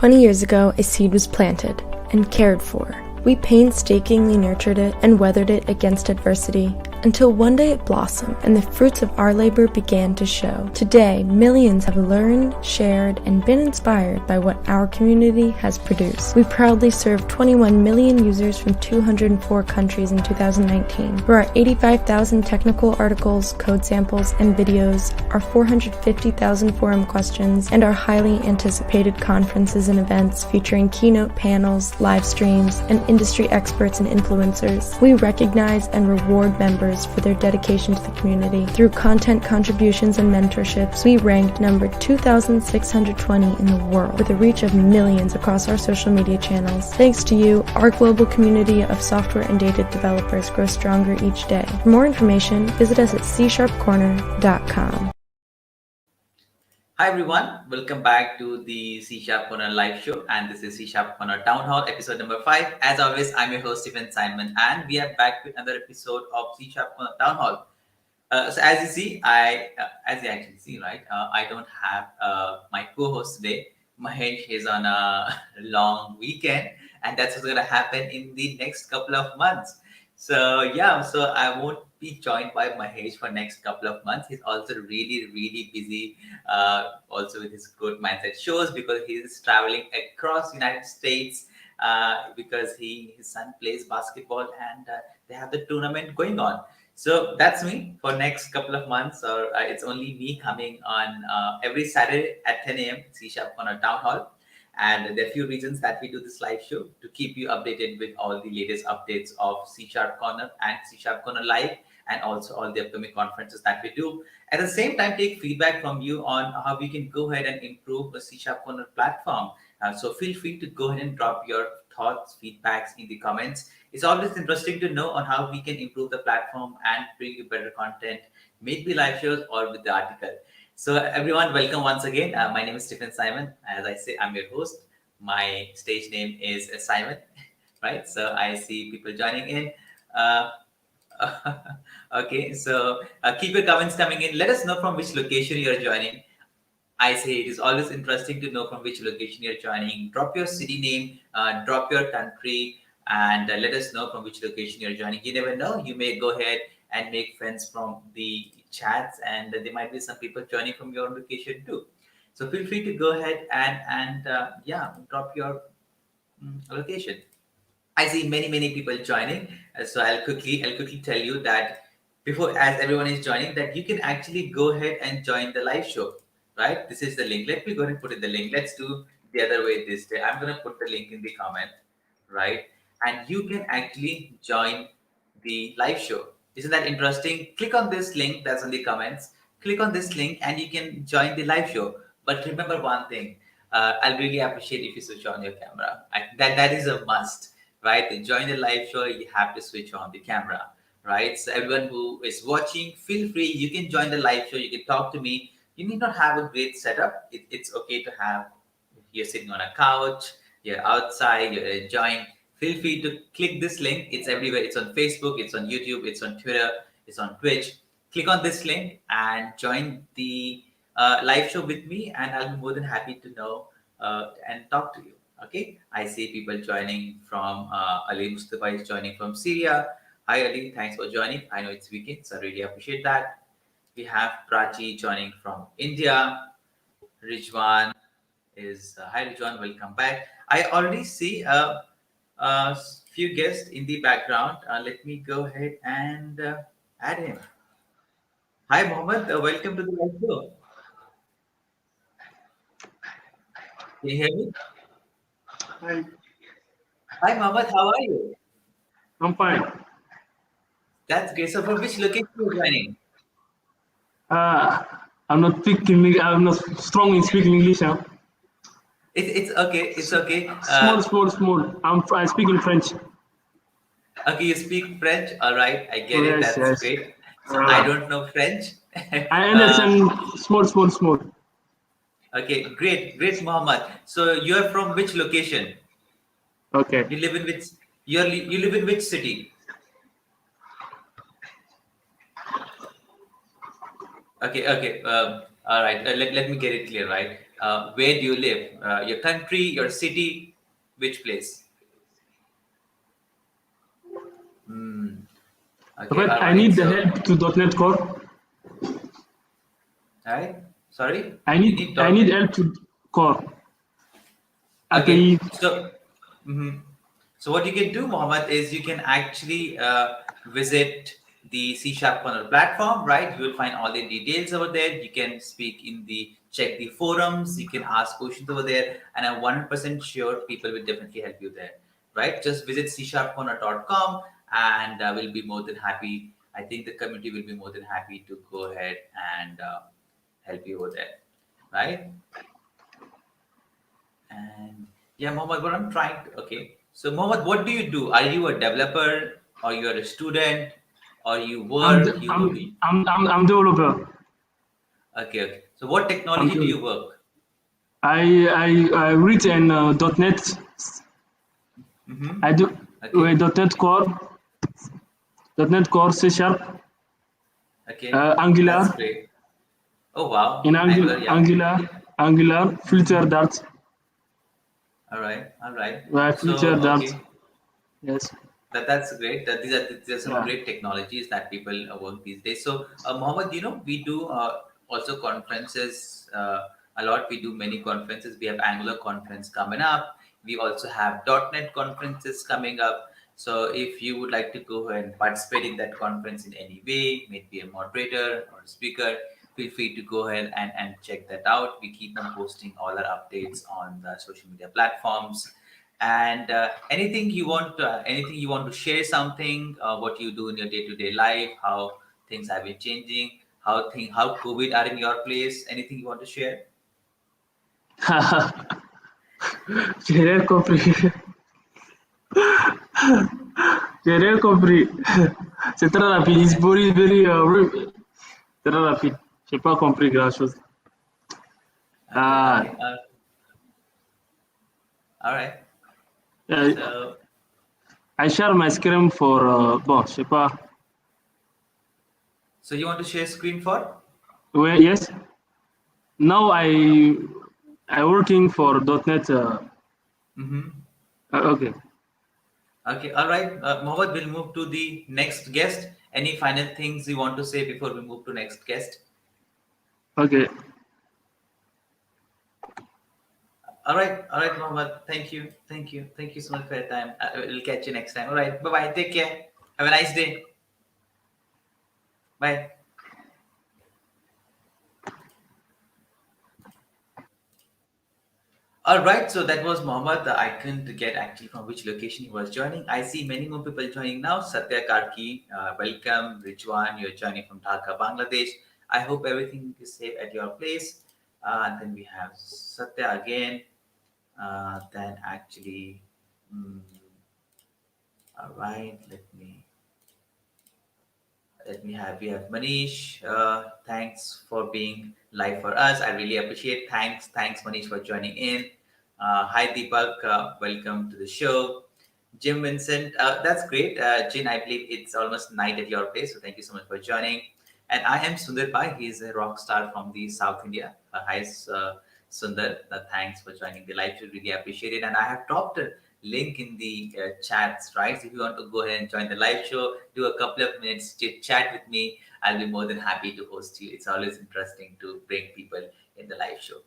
20 years ago, a seed was planted and cared for. We painstakingly nurtured it and weathered it against adversity until one day it blossomed and the fruits of our labor began to show. Today, millions have learned, shared, and been inspired by what our community has produced. We proudly serve 21 million users from 204 countries in 2019. For our 85,000 technical articles, code samples, and videos, our 450,000 forum questions, and our highly anticipated conferences and events featuring keynote panels, live streams, and industry experts and influencers. We recognize and reward members for their dedication to the community. Through content contributions and mentorships, we ranked number 2,620 in the world with a reach of millions across our social media channels. Thanks to you, our global community of software and data developers grows stronger each day. For more information, visit us at C-corner.com. Hi everyone, welcome back to the C Corner live show, and this is C Corner Townhall episode number 5. As always, I'm your host Stephen Simon, and we are back with another episode of C Corner Townhall. So as you see, I don't have my co-host today. Mahesh is on a long weekend, and that's what's going to happen in the next couple of months. So I won't be joined by Mahesh for next couple of months. He's also really busy, also with his growth mindset shows, because he's traveling across United States because his son plays basketball, and they have the tournament going on. So that's me for next couple of months, or it's only me coming on every Saturday at 10 a.m. C Corner Town Hall. And there are a few reasons that we do this live show: to keep you updated with all the latest updates of C Corner and C Corner Live, and also all the upcoming conferences that we do. At the same time, take feedback from you on how we can go ahead and improve the C Corner platform. So feel free to go ahead and drop your thoughts, feedbacks in the comments. It's always interesting to know on how we can improve the platform and bring you better content, maybe live shows or with the article. So everyone, welcome once again. My name is Stephen Simon. As I say, I'm your host. My stage name is Simon, right? So I see people joining in. Okay, so keep your comments coming in. Let us know from which location you're joining. I say it is always interesting to know from which location you're joining. Drop your city name, drop your country, and let us know from which location you're joining. You never know, you may go ahead and make friends from the chats, and there might be some people joining from your location too. So feel free to go ahead and drop your location. I see many people joining, so I'll quickly tell you that before, as everyone is joining, that you can actually go ahead and join the live show. Right, this is the link. Let me go ahead and put in the link. Let's do the other way this day. I'm going to put the link in the comment, right? And you can actually join the live show. Isn't that interesting? Click on this link that's in the comments. Click on this link and you can join the live show. But remember one thing, I'll really appreciate if you switch on your camera. That is a must, right? To join the live show, you have to switch on the camera, right? So everyone who is watching, feel free. You can join the live show. You can talk to me. You need not have a great setup. It's okay to have, you're sitting on a couch, you're outside, you're enjoying. Feel free to click this link. It's everywhere. It's on Facebook, it's on YouTube, it's on Twitter, it's on Twitch. Click on this link and join the live show with me, and I'll be more than happy to know and talk to you. Okay. I see people joining from Ali Mustafa is joining from Syria. Hi Ali, thanks for joining. I know it's weekend, so I really appreciate that. We have Prachi joining from India. Rijwan is, hi Rijwan, welcome back. I already see a few guests in the background. Let me go ahead and add him. Hi Mohammed, welcome to the live show. Can you hear me? Hi, Hi Mohammed, how are you? I'm fine. That's great. So from which location are you joining? Uh, I'm not speaking. I'm not strong in speaking English. Huh? It's okay. It's okay. Small. I speak in French. Okay, you speak French. All right, I get it. That's Yes. great. So I don't know French. I understand small. Okay, great, Mohammed. So you are from which location? Okay. You live in which? You live in which city? Okay. All right. Let me get it clear, right? Where do you live? Your country, your city, which place? Hmm. Okay. But All I right. need the So, help to .NET Core. all right. Sorry. I You need need I need .NET. help to Core Okay. API. So, mhm. So what you can do, Mohammed, is you can actually visit the C Sharp Corner platform, right? You will find all the details over there. You can speak in the check the forums. You can ask questions over there, and I'm 100% sure people will definitely help you there, right? Just visit csharpcorner.com, and we'll be more than happy. I think the community will be more than happy to go ahead and help you over there, right? And yeah, Mohammed, what I'm trying to, okay. So Mohammed, what do you do? Are you a developer or you are a student or you I'm work? the, I'm developer. Okay, okay. So what I'm technology do developer. you work? I read in .NET. Mm-hmm. I do Okay, .NET Core C Sharp, okay. That's Angular, great. Oh wow, in Angular, yeah. Angular, filter Mm-hmm. that, All right, all right. filter So that. okay. Yes. That's great. These are some Yeah. great technologies that people work these days. So, Mohammed, we do also conferences a lot. We do many conferences. We have Angular conference coming up. We also have .NET conferences coming up. So, if you would like to go and participate in that conference in any way, maybe a moderator or a speaker, feel free to go ahead and check that out. We keep on posting all our updates on the social media platforms, and anything you want to share, something what you do in your day-to-day life, how things have been changing, how COVID are in your place, anything you want to share? J'ai rien compris. J'ai rien compris. C'est très rapide. It's very, très rapide. J'ai pas compris grand-chose. Okay, Ah, okay, all right. euh, So I share my screen for, bon, je sais pas. you want to share screen for? Well, yes. Now I working for .NET. Mm-hmm. Okay. Okay, all right. Mohammed, we'll move to the next guest. Any final things you want to say before we move to next guest? Okay. All right, Mohammed. Thank you so much for your time. We'll catch you next time. All right, bye bye. Take care. Have a nice day. Bye. All right, so that was Mohammed. I couldn't get actually from which location he was joining. I see many more people joining now. Satya Karki, welcome. Rijwan, you're joining from Dhaka, Bangladesh. I hope everything is safe at your place. And then we have Satya again. Then actually, mm, all right, let me have we have Manish. Thanks for being live for us. I really appreciate. Thanks Manish for joining in. Hi Deepak, welcome to the show. Jim Vincent, that's great. Jin, I believe it's almost night at your place, so thank you so much for joining. And I am Sundar Pai. He's a rock star from the South India. Hi, Sundar. Thanks for joining the live show. Really appreciate it. And I have dropped a link in the chats, right? So if you want to go ahead and join the live show, do a couple of minutes chit chat with me. I'll be more than happy to host you. It's always interesting to bring people in the live show.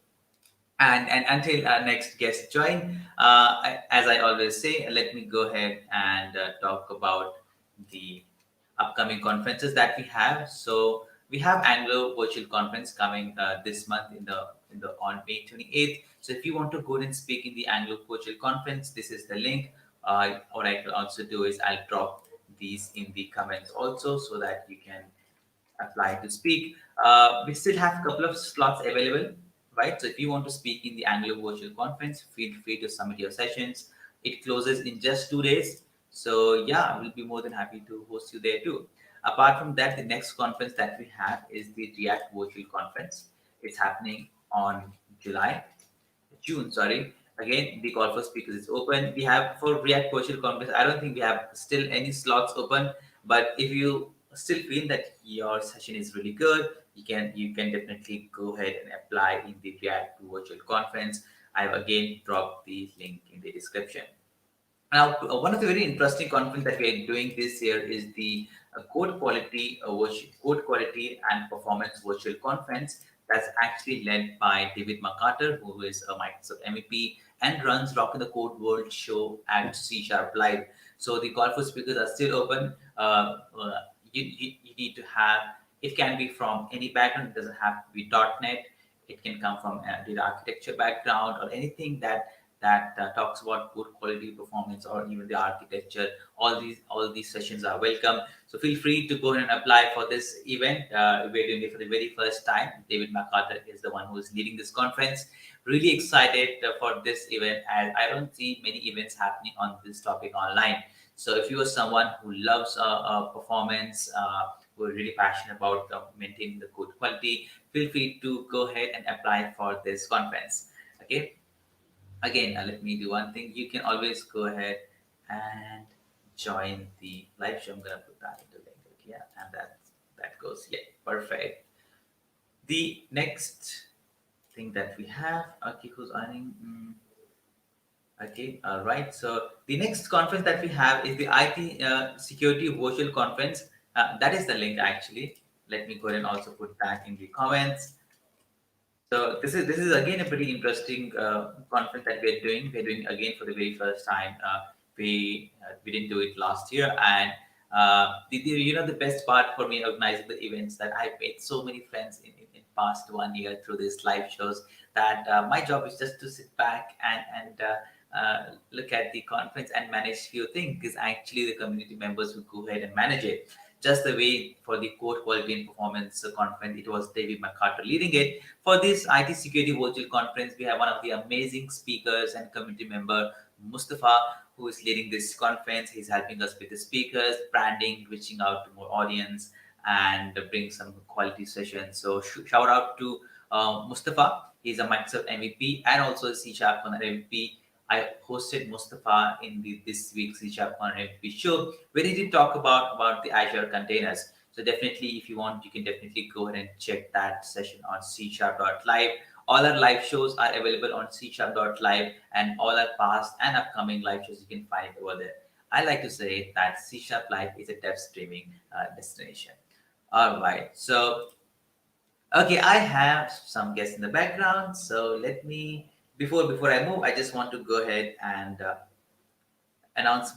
And until our next guest join, as I always say, let me go ahead and talk about the upcoming conferences that we have. So we have Anglo Virtual Conference coming this month in the on May 28th. So if you want to go and speak in the Anglo Virtual Conference, this is the link. What I can also do is I'll drop these in the comments also so that you can apply to speak. We still have a couple of slots available, right? So if you want to speak in the Anglo Virtual Conference, feel free to submit your sessions. It closes in just 2 days. So yeah, I will be more than happy to host you there too. Apart from that, the next conference that we have is the React Virtual Conference. It's happening on June, sorry. Again, the call for speakers is open. We have for React Virtual Conference, I don't think we have still any slots open, but if you still feel that your session is really good, you can definitely go ahead and apply in the React to virtual conference. I've again dropped the link in the description. Now, one of the very interesting conference that we are doing this year is the Code Quality and Performance Virtual Conference. That's actually led by David McCarter, who is a Microsoft MVP and runs Rock in the Code World show at C Sharp Live. So the call for speakers are still open. You need to have, it can be from any background. It doesn't have to be .NET. It can come from a data architecture background or anything that talks about code quality, performance, or even the architecture. All these sessions are welcome. So feel free to go ahead and apply for this event. We're doing it for the very first time. David McCarter is the one who is leading this conference. Really excited for this event, and I don't see many events happening on this topic online. So if you are someone who loves performance, who are really passionate about maintaining the code quality, feel free to go ahead and apply for this conference. Okay. Again, let me do one thing. You can always go ahead and join the live show. I'm gonna put that into link. Yeah, and that goes. Yeah, perfect. The next thing that we have. Okay, who's earning? Okay, all right. So the next conference that we have is the IT Security Virtual Conference. That is the link actually. Let me go ahead and also put that in the comments. So this is again a pretty interesting conference that we're doing. We're doing again for the very first time. We didn't do it last year, and the best part for me organizing the events that I've made so many friends in past 1 year through these live shows that my job is just to sit back and look at the conference and manage few things. Is actually the community members who go ahead and manage it. Just the way for the code quality and performance conference, it was David McCarter leading it. For this IT security virtual conference, we have one of the amazing speakers and community member, Mustafa, who is leading this conference. He's helping us with the speakers, branding, reaching out to more audience, and bring some quality sessions. So shout out to Mustafa. He's a Microsoft MVP and also a C Sharp MVP. I hosted Mustafa in this week's C Sharp Corner MVP show, where he did talk about the Azure containers. So definitely, if you want, you can definitely go ahead and check that session on csharp.live. All our live shows are available on csharp.live, and all our past and upcoming live shows you can find over there. I like to say that C Sharp Live is a dev streaming destination. All right, so okay, I have some guests in the background, so let me before I move, I just want to go ahead and announce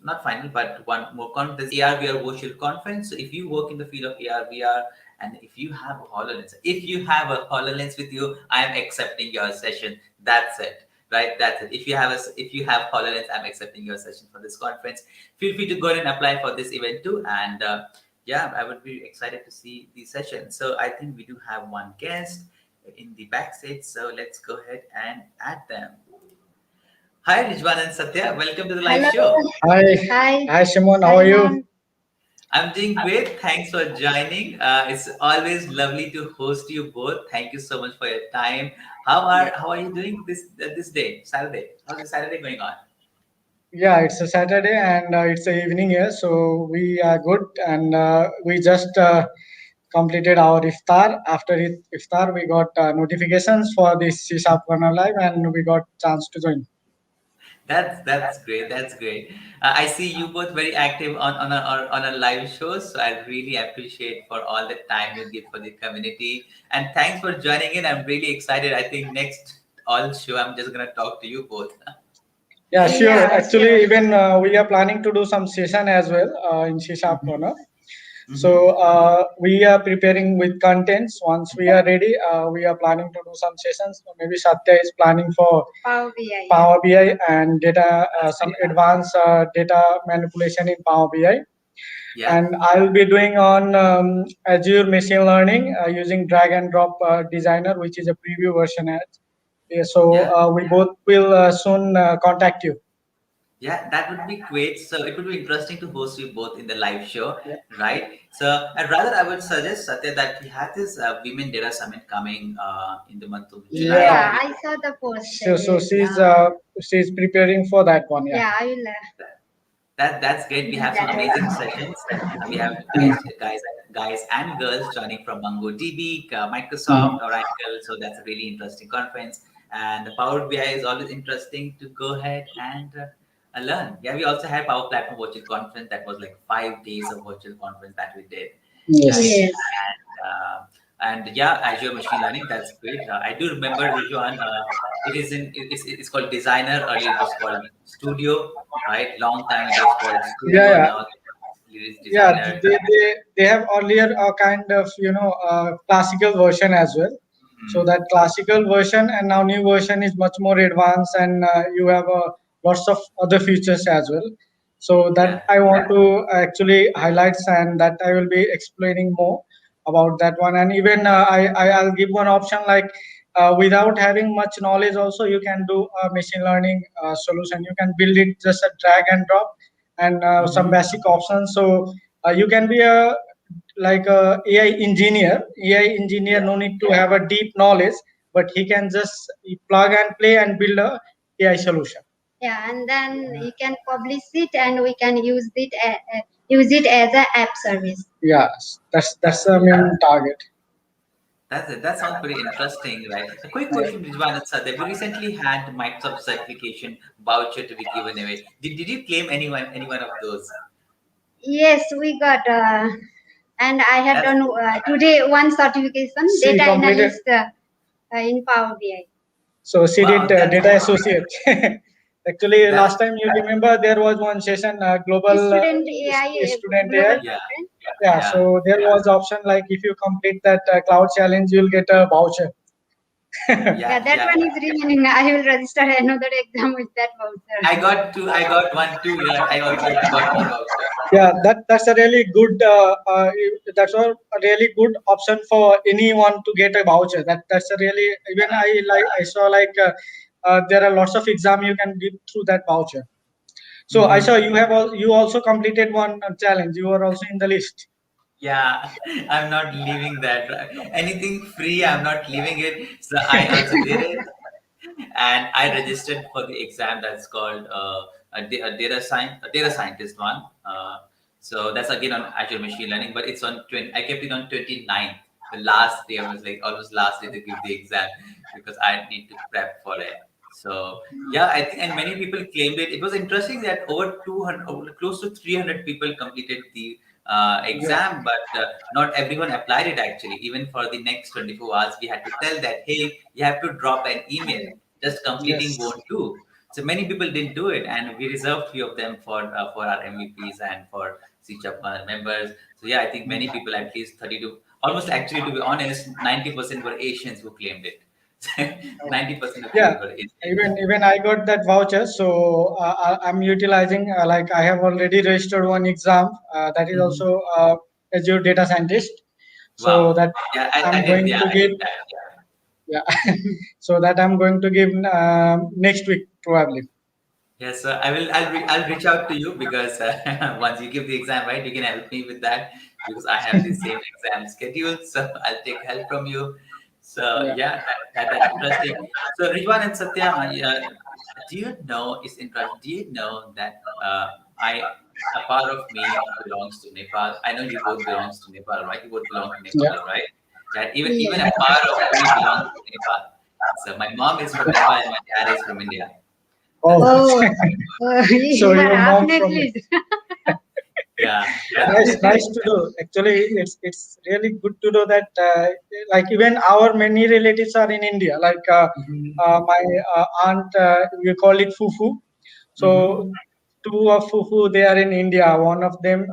not final, but one more conference, AR/VR virtual conference. So if you work in the field of AR/VR, and if you have a HoloLens with you, I am accepting your session. That's it, right? That's it. If you have HoloLens, I'm accepting your session for this conference. Feel free to go ahead and apply for this event too, and yeah, I would be excited to see the session. So I think we do have one guest in the backstage, so let's go ahead and add them. Hi, Rijwan and Satya. Welcome to the live show. Hi. Hi, Shimon. How are you? I'm doing great. Thanks for joining. It's always lovely to host you both. Thank you so much for your time. How are you doing this day, Saturday? How's the Saturday going on? Yeah, it's a Saturday and it's a evening here, so we are good. And we just completed our iftar. After iftar, we got notifications for this C Sharp Corner Live, and we got chance to join. That's great. That's great. I see you both very active on a live show, so I really appreciate for all the time you give for the community. And thanks for joining in. I'm really excited. I think next all show I'm just gonna talk to you both. Yeah, sure. Actually, even we are planning to do some session as well in C Sharp Corner. So we are preparing with contents. Once we are ready, we are planning to do some sessions. So maybe Satya is planning for Power BI and data, some advanced data manipulation in Power BI. Yeah. And I will be doing on Azure machine learning using drag and drop designer, which is a preview version. So we both will soon contact you. Yeah, that would be great. So it would be interesting to host you both in the live show, Yeah. right? So, and rather, I would suggest, Satya, that we have this Women Data Summit coming in the month of July. Yeah. I saw the post. So she's preparing for that one. Yeah. Yeah, I will. That's great. We have some That amazing was sessions. We have guys and girls joining from MongoDB, Microsoft, Oracle. So that's a really interesting conference. And the Power BI is always interesting to go ahead and learn. Yeah, we also had Power Platform Virtual Conference. That was like 5 days of virtual conference that we did, right? Yes. yes. And yeah, Azure Machine Learning. That's great. I do remember Ridwan. It's called Designer. Earlier it was called Studio, right? Long time it was called Yeah, Studio. yeah. Now it is Yeah, Designer. they have earlier a kind of classical version as well. So Mhm. that classical version and now new version is much more advanced, and you have lots of other features as well. So that Yeah. I want to actually highlight, and that I will be explaining more about that one. And even I'll give one option like without having much knowledge also you can do a machine learning solution. You can build it just a drag and drop and some Mhm. basic options. So you can be a like a AI engineer. AI engineer Yeah. no need to have a deep knowledge, but he can just plug and play and build a AI solution. Yeah, and then you can publish it, and we can use it as a app service. Yes, that's That's the great. main target. That's it. That sounds pretty interesting, right? A quick question, Rijwan and Sadeh. We recently had Microsoft certification voucher to be given away. Did you claim any one of those? Yes, we got, and I had That's done today one certification, She data completed. analyst in Power BI. So she did wow. That's data associate. Actually, that's last time you remember there was one session, global Student AI, student AI. global yeah, conference. Yeah, yeah. so there was option like if you complete that cloud challenge, you'll get a voucher. Yeah, Yeah, that yeah. one is remaining. I will register another exam with that voucher. I got two. I got one too. Yeah, I also got one voucher. Yeah, that's a really good that's a really good option for anyone to get a voucher. That's a really, even I saw like there are lots of exam you can give through that voucher. So I saw Mhm. you also completed one challenge. You are also in the list. Yeah, I'm not leaving that. Right? Anything free, I'm not leaving it. So I also did it, and I registered for the exam that's called a data scientist one. So that's again on Azure Machine Learning, but it's on 20, I kept it on 29th. The last day I was like almost last day to give the exam because I need to prep for it. So yeah, I think and many people claimed it. It was interesting that over 200, close to 300 people completed the Yeah. exam, but not everyone applied it actually. Even for the next 24 hours, we had to tell that, hey, you have to drop an email. Just completing Yes. won't do. So many people didn't do it, and we reserved few of them for our MVPs and for C Corner members. So yeah, I think many people, at least 32, almost actually to be honest, 90% were Asians who claimed it. 90% of Yeah, people were Asians. even I got that voucher, so I'm utilizing like I have already registered one exam that is Mhm. also Azure data scientist, so Wow. that Yeah, I'm going to I give. did that. Yeah. Yeah, so that I'm going to give next week probably. Yes, I'll reach out to you because once you give the exam, right, you can help me with that because I have the same exam schedule. So I'll take help from you. So Yeah, yeah, that's interesting. So Rijwan and Satya, do you know? It's interesting. Do you know that a part of me belongs to Nepal? I know you both belongs to Nepal, right? You both belong to yeah. Nepal, right? That even Yes. a part of me belongs to Nepal. So my mom is from Nepal and my dad is from India. That's Oh, how. Oh, so you are your half mom from. Nepalese. Yeah, Nice to know. Actually, it's really good to know that like even our many relatives are in India. Like Mhm. my aunt, we call it Fufu. Mhm. So two of Fufu, they are in India. One of them,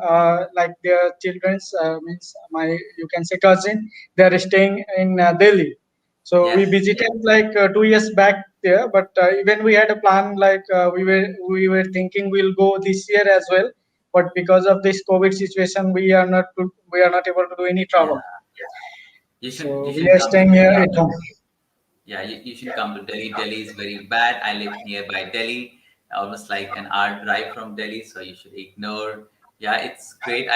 like their children's means my, you can say, cousin. They are staying in Delhi. So we Yes. visited like 2 years back there. But even we had a plan like we were thinking we'll go this year as well. But because of this COVID situation, we are not able to do any Yeah. travel. You So we should are come to staying here Delhi. at home. Yeah, you should come to Delhi. Delhi is very bad. I live nearby Delhi, almost like an hour drive from Delhi, so you should ignore. Yeah, it's great.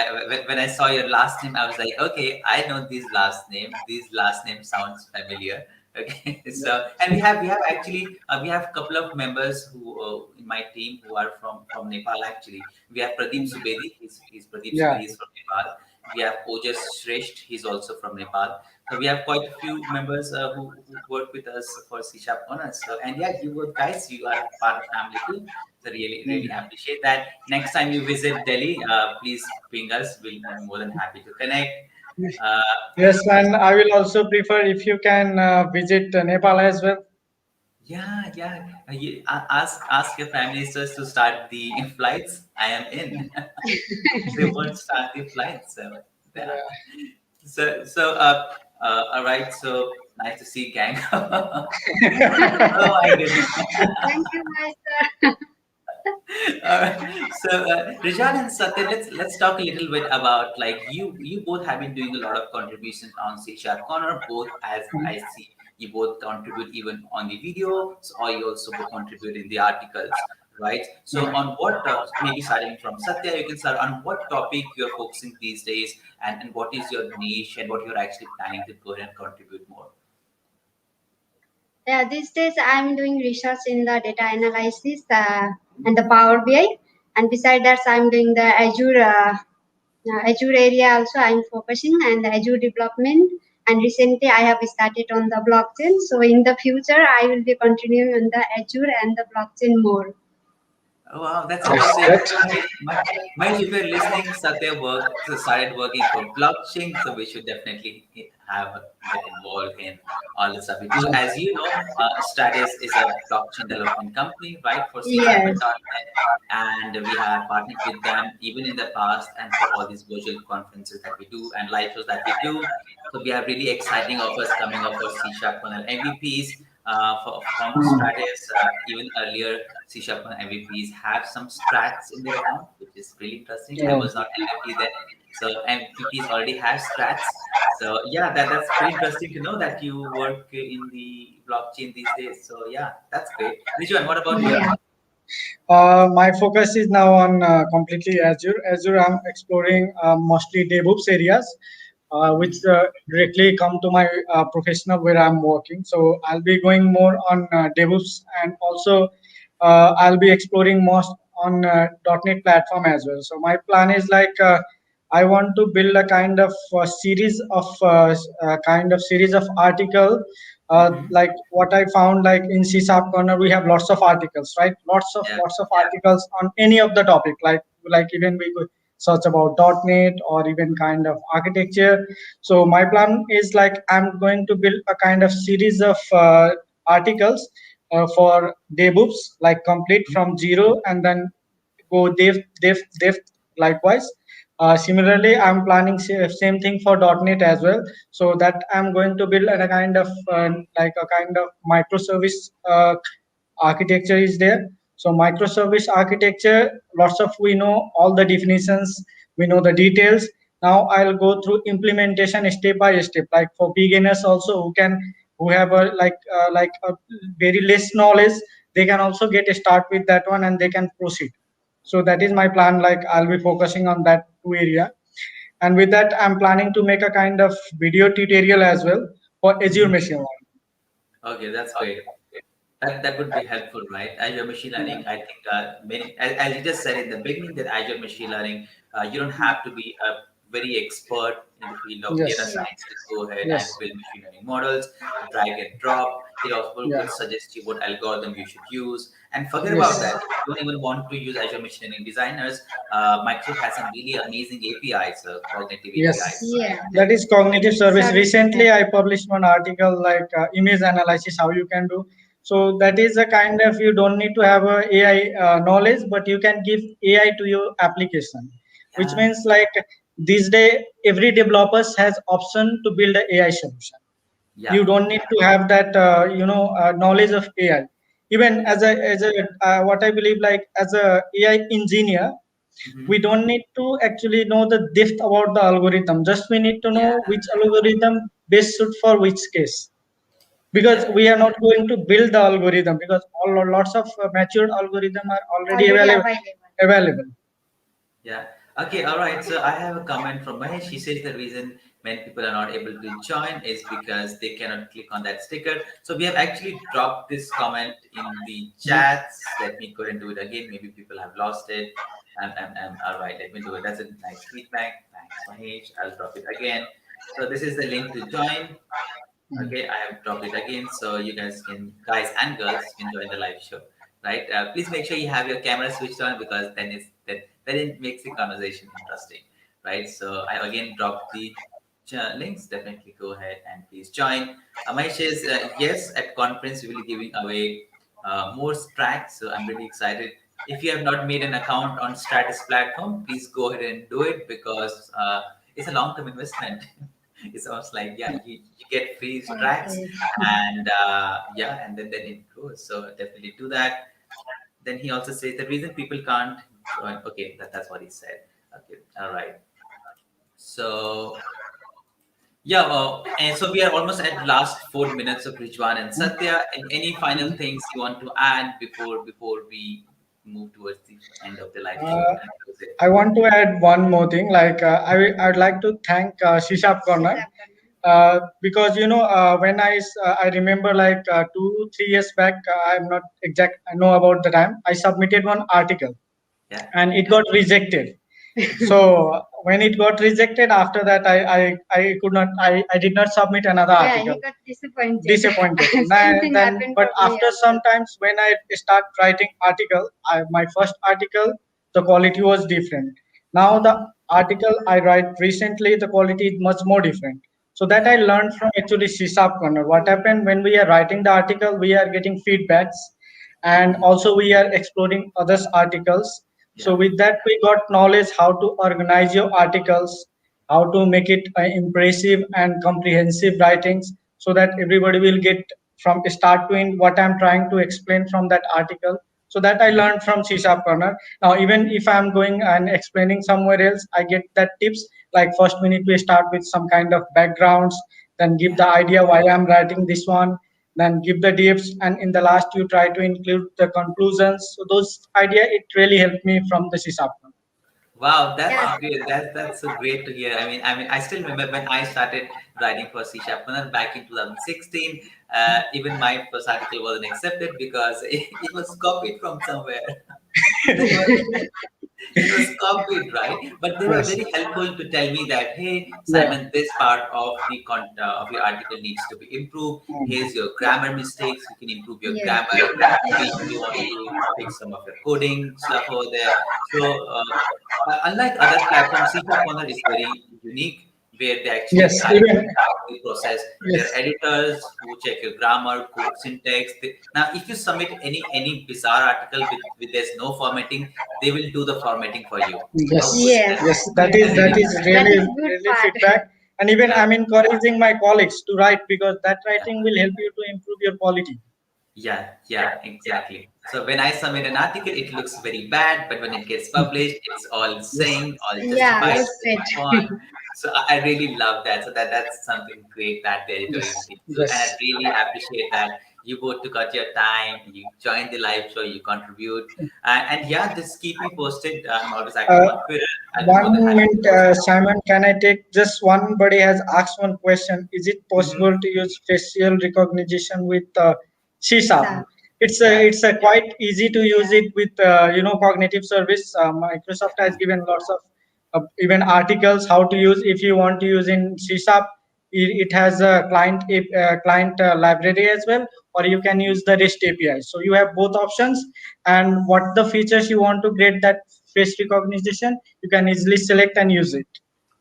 When I saw your last name, I was like, okay, I know these last name. These last name sounds familiar, Okay, so and we have actually we have a couple of members who in my team who are from Nepal. Actually, we have Pradeep Subedi. He's Pradeep Yeah. Subedi is from Nepal. We have Ojas Shresht. He's also from Nepal. So we have quite a few members who work with us for C Sharp Corners. So and yeah, you both guys, you are part of family too. So really appreciate that. Next time you visit Delhi, please ping us. We'll be more than happy to connect. Uh, Yes, and I will also prefer if you can visit Nepal as well. Yeah, yeah. Ask your prime ministers to start the flights. I am in. They won't start the flights. So yeah. Yeah. So all right. So nice to see, gang. Oh my goodness. Thank you, my sir. All right. So, Rijal and Satya, let's talk a little bit about like you both have been doing a lot of contributions on C Sharp Corner. Both, as I see, you both contribute even on the videos, or you also both contribute in the articles, right? So, on what maybe starting from Satya, you can start on what topic you're focusing these days, and what is your niche, and what you're actually planning to go and contribute more. Yeah, these days I'm doing research in the data analysis and the Power BI, and beside that I'm doing the Azure area also. I'm focusing and the Azure development. And recently I have started on the blockchain. So in the future I will be continuing on the Azure and the blockchain more. Oh, wow, that's That's amazing. that. Mind if you're listening, Satya started working for blockchain, so we should definitely get involved in all the stuff we do. As you know, Stratus is a blockchain development company, right, for C Sharp Yes. and .NET, and we have partnered with them even in the past and for all these virtual conferences that we do and live shows that we do. So we have really exciting offers coming up for C Sharp Kernel MVPs from Stratus. Even earlier, C Sharp MVPs have some strats in their account, which is really interesting. I Yeah. was not MVP then, so MVPs already have strats. So yeah, that's pretty interesting to know that you work in the blockchain these days. So yeah, that's great. Rijuan, what about you? Yeah. My focus is now on completely Azure. Azure, I'm exploring mostly DevOps areas, which directly come to my professional where I'm working. So I'll be going more on DevOps, and also I'll be exploring most on .NET platform as well. So my plan is like I want to build a kind of series of article, Mm-hmm. like what I found, like in C Sharp Corner, we have lots of articles, right? Yeah. Lots of articles on any of the topic, like even we could search about .NET or even kind of architecture. So my plan is like I'm going to build a kind of series of articles for DevOps, like complete from zero and then go dev likewise. Similarly, I'm planning same thing for .NET as well, so that I'm going to build a kind of like a kind of microservice architecture is there. So microservice architecture, lots of we know all the definitions, we know the details. Now I'll go through implementation step by step, like for beginners also who have a like a very less knowledge, they can also get a start with that one and they can proceed. So that is my plan. Like I'll be focusing on that two area, and with that I'm planning to make a kind of video tutorial as well for Azure Mhm. machine learning. Okay, that's great. That would be helpful, right? Azure machine learning, I think as you just said in the beginning, that Azure machine learning, you don't have to be a very expert in the field of data Yes. Yeah. science to go ahead and Yes. build machine learning models, drag and drop. It also Yeah. will suggest you what algorithm you should use. And forget about Yes. that. If you don't even want to use Azure machine learning designers, Microsoft has some really amazing APIs, cognitive APIs. Yes. So Yeah. That is cognitive service. Service. Recently, I published one article like image analysis, how you can do. So that is a kind of, you don't need to have a AI knowledge, but you can give AI to your application, which yeah, means like this day every developers has option to build a AI solution. You yeah, don't need to have that knowledge of AI. Even yeah. as a what I believe, like as a AI engineer, we Mhm. don't need to actually know the depth about the algorithm. Just we need to Yeah, know which algorithm best suit for which case. Because yeah. we are not going to build the algorithm, because all lots of matured algorithm are already Already available. available. Available. Yeah. Okay. All right. So I have a comment from Mahesh. He says the reason when people are not able to join is because they cannot click on that sticker. So we have actually dropped this comment in the chats. Let me go and do it again. Maybe people have lost it. All right, let me do it. That's a nice feedback. Thanks, Mahesh. I'll drop it again. So this is the link to join. Okay, I have dropped it again, so you guys can, guys and girls, can join the live show, right? Please make sure you have your camera switched on because then it makes the conversation interesting, right? So I again dropped the links. Definitely go ahead and please join. Mahesh says yes, at conference we will be giving away more tracks, so I'm really excited. If you have not made an account on Stratus platform, please go ahead and do it because it's a long-term investment. It sounds like you get free tracks and and then it grows. So definitely do that. Then he also says the reason people can't join. Okay, that's what he said. Okay, all right. So and so we are almost at last 4 minutes of Rijwan and Satya. And any final things you want to add before we move towards the end of the live show? And close it? I want to add one more thing. Like I would like to thank C Corner because when I remember like 2 3 years back, I'm not exact. I know about the time I submitted one article Yeah. and it got rejected. So when it got rejected, after that I could not I did not submit another Yeah, article. he got disappointed. Disappointed. Same thing Then, happened but for me after as some well. times when I start writing article, my first article, the quality was different. Now the article I write recently, the quality is much more different. So that I learned from actually C Corner. What happened when we are writing the article, we are getting feedbacks, and also we are exploring others articles. So Yeah. with that we got knowledge how to organize your articles, how to make it impressive and comprehensive writings, so that everybody will get from start to end what I'm trying to explain from that article. So that I learned from C Corner. Now even if I'm going and explaining somewhere else, I get that tips. Like first we need to start with some kind of backgrounds, then give Yeah. the idea why I'm writing this one, then give the dips, and in the last you try to include the conclusions. So those idea it really helped me from the C Corner. Wow, that's Yeah. great. That's so great to hear. I mean, I still remember when I started writing for C Sharpener back in 2016. Even my first article wasn't accepted because it was copied from somewhere. It was it was copied, right? But they were Yes. very helpful to tell me that, hey, Yeah. Simon, this part of the of your article needs to be improved. Here's your grammar mistakes. You can improve your Yes. grammar. Maybe you want to fix some of your coding stuff over there. So, unlike other platforms, C Corner is very unique, where they actually Yes. guide Even you through the process. There are yes. editors who check your grammar, code, syntax. Now, if you submit any bizarre article with there's no formatting, they will do the formatting for you. Yes, How good is Yes. that? yes, that I is really that love is that. That really is good really part. feedback, and even Yeah. I'm encouraging my colleagues to write because that writing will help you to improve your quality. Yeah, exactly. So when I submit an article, it looks very bad, but when it gets published, it's all Yes, synced, all Yeah, justified yes, looks with great. the font. So I really love that. So that's something great that the editorial yes, team do, and I yes. really appreciate that you both took out your time, you joined the live show, you contribute, and yeah, just keep me posted. I'm always active Uh, on Twitter. I'll be more than One happy to minute, post. Simon. Can I take just one? Buddy has asked one question. Is it Mhm. possible to use facial recognition with C Sharp? So, Yeah. It's a quite easy to use it with cognitive service. Microsoft has given lots of even articles how to use. If you want to use in C Sharp, it has a client library as well, or you can use the REST API. So you have both options, and what the features you want to get that face recognition, you can easily select and use it.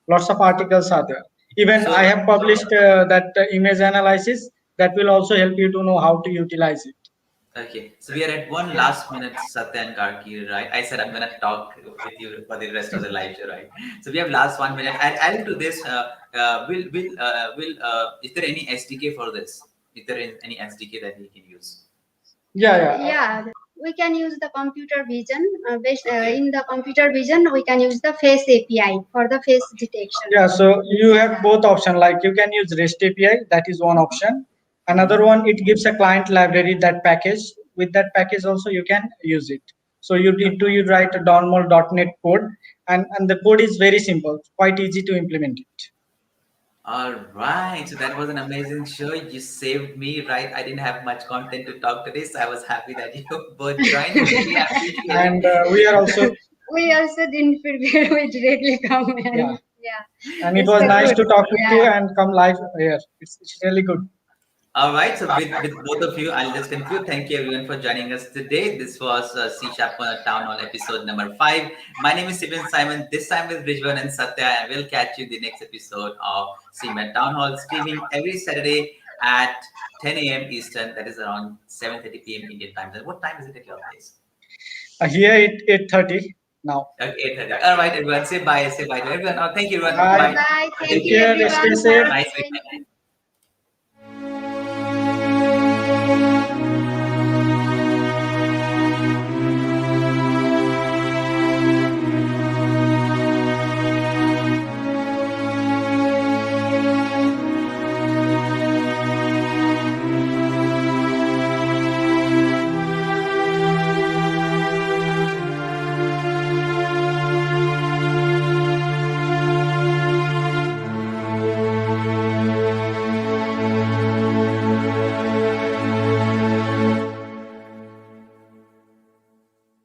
Lots of articles are there. Even I So have published that image analysis that will also help you to know how to utilize it. okay, so we are at one last minute, Satya and Karki, right? I said I'm gonna talk with you for the rest of the live show, right? So we have last 1 minute. And adding to this, is there any SDK for this? Is there any SDK that we can use? Yeah, yeah. yeah, we can use the computer vision. Okay, In the computer vision, we can use the face API for the face detection. Yeah, so you have both option. Like you can use REST API, that is one option. Another hmm, one, it gives a client library that package. With that package also you can use it. So you need to you write a normal .NET code, and the code is very simple, quite easy to implement it. All right. So that was an amazing show. You saved me, right? I didn't have much content to talk today, so I was happy that you both joined. Really appreciate it. And we are also, We also didn't prepare. We directly come and yeah. yeah. And it It's was so nice good. to talk with you Yeah. and come live here. It's really good. All right. So with both of you, I'll just conclude. Thank you everyone for joining us today. This was C Corner Townhall episode number 5. My name is Stephen Simon. This time with Rijwan and Satya, and we'll catch you in the next episode of C Townhall, streaming every Saturday at 10 a.m. Eastern. That is around 7:30 p.m. Indian time. And what time is it at your place? Here it 8:30 now. Okay, 8:30. All right, everyone. Say bye. Say bye to everyone. Oh, thank you, everyone. Bye. Bye. Bye. Take Thank you care. Take care. Stay everyone for safe. Nice joining. weekend.